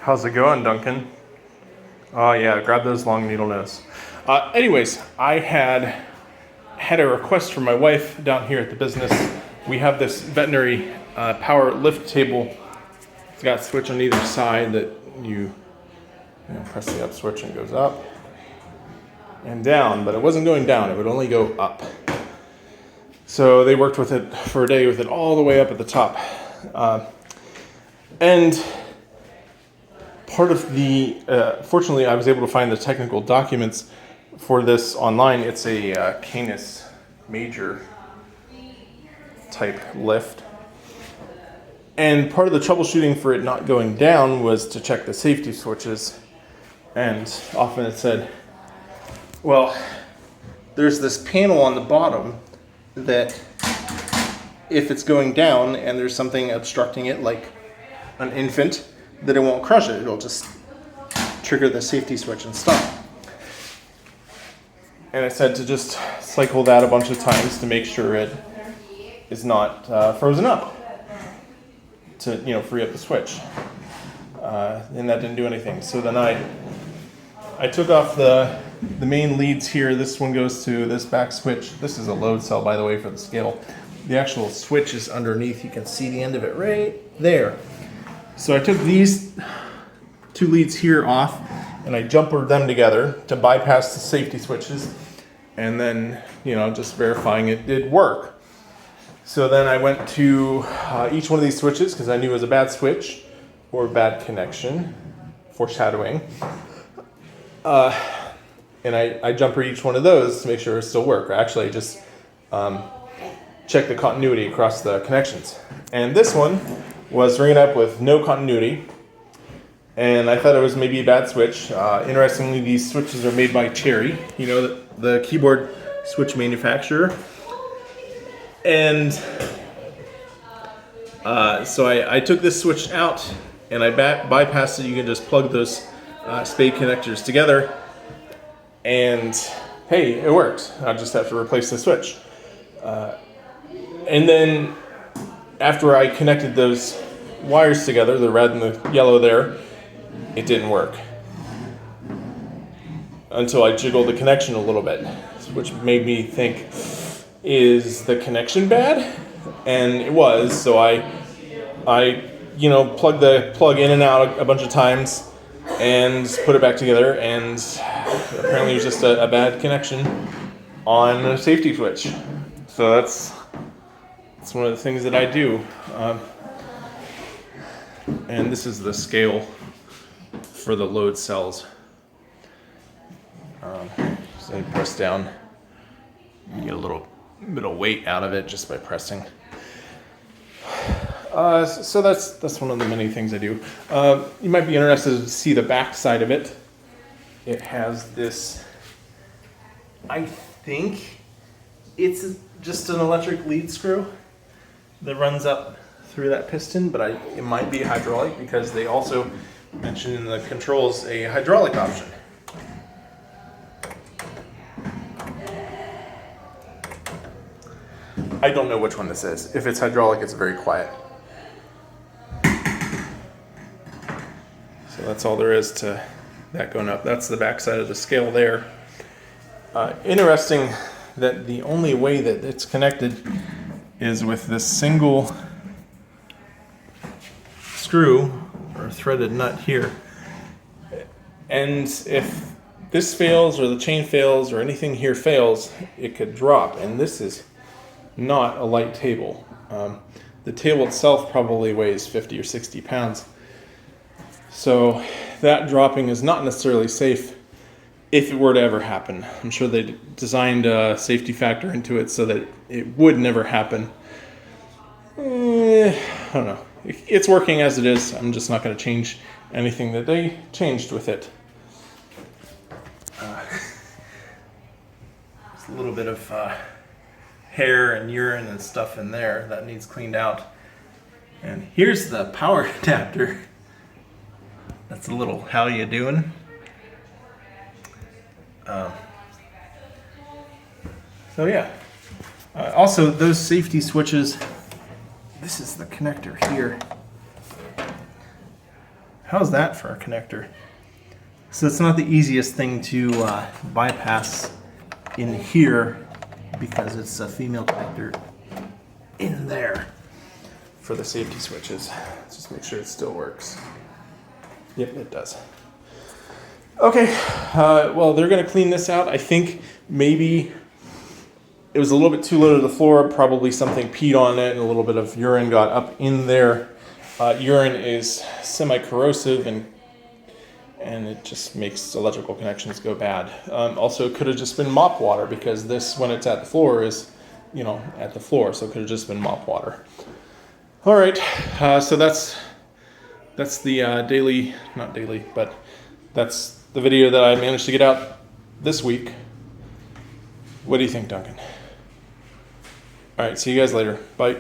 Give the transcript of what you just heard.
How's it going, Duncan? Oh yeah, grab those long needle nose. Anyways, I had a request from my wife down here at the business. We have this veterinary power lift table. It's got a switch on either side that you press the up switch and it goes up and down, but it wasn't going down, it would only go up. So they worked with it for a day with it all the way up at the top. And part of the, fortunately I was able to find the technical documents for this online. It's a Canis Major type lift. And part of the troubleshooting for it not going down was to check the safety switches. And often it said, well, there's this panel on the bottom that if it's going down and there's something obstructing it, like an infant, that it won't crush it. It'll just trigger the safety switch and stop. And I said to just cycle that a bunch of times to make sure it is not frozen up, to free up the switch. And that didn't do anything. So then I took off the main leads here. This one goes to this back switch. This is a load cell, by the way, for the scale. The actual switch is underneath. You can see the end of it right there. So I took these two leads here off and I jumpered them together to bypass the safety switches, and then just verifying it did work. So then I went to each one of these switches because I knew it was a bad switch or bad connection, foreshadowing. And I jumpered each one of those to make sure it still worked. Actually, I just checked the continuity across the connections. And this one was ringing up with no continuity. And I thought it was maybe a bad switch. Interestingly, these switches are made by Cherry, the keyboard switch manufacturer. And so I took this switch out and I bypassed it. You can just plug those spade connectors together. And hey, it worked. I just have to replace the switch. And then after I connected those wires together, the red and the yellow there, it didn't work. Until I jiggled the connection a little bit, which made me think, is the connection bad? And it was, so I plugged the plug in and out a bunch of times and put it back together, and apparently it was just a bad connection on a safety switch. So that's one of the things that I do. And this is the scale for the load cells. So I press down, you get a little bit of weight out of it just by pressing. So that's one of the many things I do. You might be interested to see the back side of it. It has this, I think it's just an electric lead screw that runs up through that piston, but it might be hydraulic because they also mentioned in the controls a hydraulic option. I don't know which one this is. If it's hydraulic, it's very quiet. So that's all there is to that going up. That's the back side of the scale there. Interesting that the only way that it's connected is with this single screw or threaded nut here. And if this fails or the chain fails or anything here fails, it could drop. And this is not a light table. The table itself probably weighs 50 or 60 pounds. So that dropping is not necessarily safe if it were to ever happen. I'm sure they designed a safety factor into it so that it would never happen. I don't know. It's working as it is. I'm just not going to change anything that they changed with it. There's a little bit of hair and urine and stuff in there that needs cleaned out. And here's the power adapter. That's a little how you doing. So yeah. Also, those safety switches, this is the connector here. How's that for a connector? So it's not the easiest thing to bypass in here because it's a female connector in there for the safety switches. Let's just make sure it still works. Yep, it does. Okay, well, they're going to clean this out. I think maybe it was a little bit too low to the floor. Probably something peed on it and a little bit of urine got up in there. Urine is semi-corrosive and it just makes electrical connections go bad. Also, it could have just been mop water because this, when it's at the floor, is, you know, at the floor. So it could have just been mop water. All right, so that's the not daily, but that's the video that I managed to get out this week. What do you think, Duncan? All right, see you guys later. Bye.